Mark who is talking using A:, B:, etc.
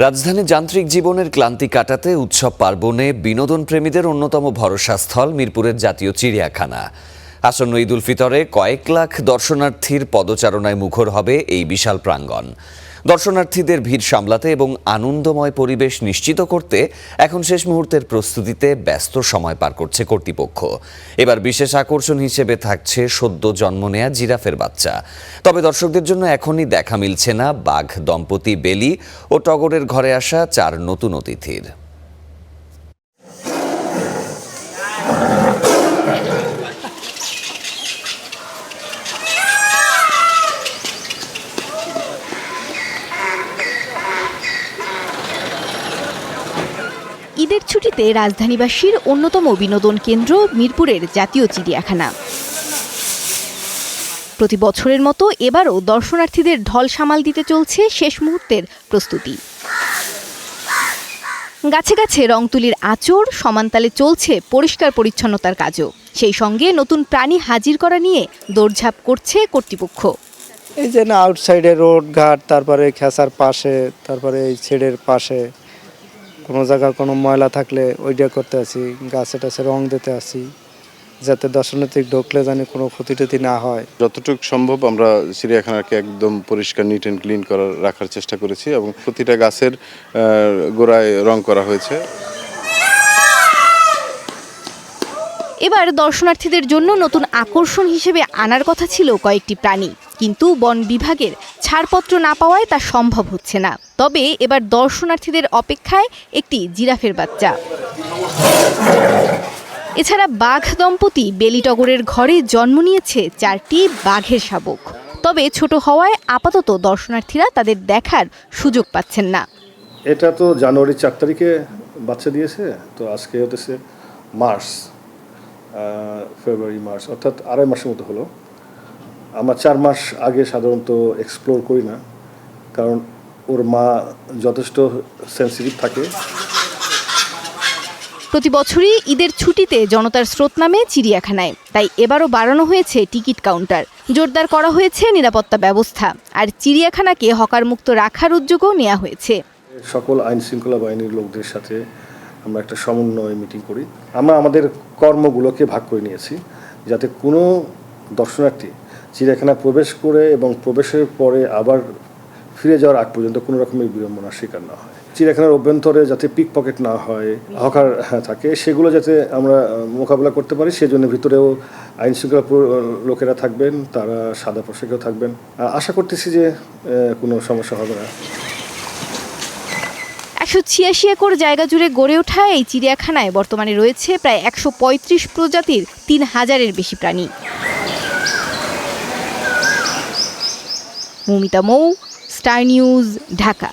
A: রাজধানীর যান্ত্রিক জীবনের ক্লান্তি কাটাতে উৎসব পার্বণে বিনোদন প্রেমীদের অন্যতম ভরসাস্থল মিরপুরের জাতীয় চিড়িয়াখানা। আসন্ন ঈদ উল ফিতরে কয়েক লাখ দর্শনার্থীর পদচারণায় মুখর হবে এই বিশাল প্রাঙ্গণ। দর্শনার্থীদের ভিড় সামলাতে এবং আনন্দময় পরিবেশ নিশ্চিত করতে এখন শেষ মুহূর্তের প্রস্তুতিতে ব্যস্ত সময় পার করছে কর্তৃপক্ষ। এবার বিশেষ আকর্ষণ হিসেবে থাকছে সদ্য জন্ম নেয়া জিরাফের বাচ্চা। তবে দর্শকদের জন্য এখনই দেখা মিলছে না বাঘ দম্পতি বেলি ও টগরের ঘরে আসা 4 নতুন অতিথির।
B: ঈদের ছুটিতে রাজধানীবাসীর অন্যতম বিনোদন কেন্দ্র মিরপুরের জাতীয় চিড়িয়াখানা। প্রতি বছরের মতো এবারও দর্শনার্থীদের ঢল সামাল দিতে চলছে শেষ মুহূর্তের প্রস্তুতি। গাছে গাছে রং তুলির আঁচড়, সমানতালে চলছে পরিষ্কার পরিচ্ছন্নতার কাজও। সেই সঙ্গে নতুন প্রাণী হাজির করা নিয়ে দৌড়ঝাঁপ করছে কর্তৃপক্ষ।
C: এই যে না আউটসাইডে রোড ঘাট, তারপরে খেসার পাশে, তারপরে এই ছেড়ের পাশে কোনো জায়গা কোনো ময়লা থাকলে ওইটা করতে আসি, গাছে টাছে রং দিতে আসি, যাতে দর্শনার্থী ঢুকলে জানি কোনো ক্ষতি টতি না হয়।
D: যতটুকু সম্ভব আমরা চিড়িয়াখানাকে একদম পরিষ্কার নিট অ্যান্ড ক্লিন রাখার চেষ্টা করেছি এবং প্রতিটা গাছের গোড়ায় রং করা হয়েছে।
B: এবার দর্শনার্থীদের জন্য নতুন আকর্ষণ হিসেবে আনার কথা ছিল কয়েকটি প্রাণী, কিন্তু বন বিভাগের ছাড়পত্র না পাওয়ায় তা সম্ভব হচ্ছে না। তবে এবার দর্শনার্থীদের অপেক্ষায় একটি জিরাফের বাচ্চা। এছাড়া বাঘ দম্পতি বেলি টগরের ঘরে জন্ম নিয়েছে 4টি বাঘের শাবক। তবে ছোট হওয়ায় আপাতত দর্শনার্থীরা তাদের দেখার সুযোগ পাচ্ছেন না।
E: এটা তো জানুয়ারি 4 তারিখে বাচ্চা দিয়েছে, তো আজকে হতেছে ফেব্রুয়ারি মার্চ, অর্থাৎ 2.5 মাসের মতো হলো। আমরা 4 মাস আগে সাধারণত এক্সপ্লোর করি না, কারণ ওর মা যথেষ্ট সেন্সিটিভ থাকে।
B: প্রতি বছরই ঈদের ছুটিতে জনতার স্রোত নামে চিড়িয়াখানায়, তাই এবারও বাড়ানো হয়েছে টিকিট কাউন্টার, জোরদার করা হয়েছে নিরাপত্তা ব্যবস্থা, আর চিড়িয়াখানাকে হকার মুক্ত রাখার উদ্যোগও নেওয়া হয়েছে।
E: সকল আইন শৃঙ্খলা বাহিনীর লোকদের সাথে আমরা একটা সমন্বয় মিটিং করি। আমরা আমাদের কর্মগুলোকে ভাগ করে নিয়েছি, যাতে কোনো দর্শনার্থী চিড়িয়াখানা প্রবেশ করে এবং প্রবেশের পরে আবার ফিরে যাওয়ার আগ পর্যন্ত কোনো রকমের বিড়ম্বনার শিকার না হয়। চিড়িয়াখানার অভ্যন্তরে যাতে পিক পকেট না হয়, হকার থাকে, সেগুলো যাতে আমরা মোকাবিলা করতে পারি, সেজন্য ভিতরেও আইন শৃঙ্খলা লোকেরা থাকবেন, তারা সাদা পোশাকেও থাকবেন। আশা করতেছি যে কোনো সমস্যা হবে না।
B: 186 একর জায়গা জুড়ে গড়ে ওঠা এই চিড়িয়াখানায় বর্তমানে রয়েছে প্রায় 135 প্রজাতির 3000-এর বেশি প্রাণী। মৌমিতা মৌ, স্টার নিউজ, ঢাকা।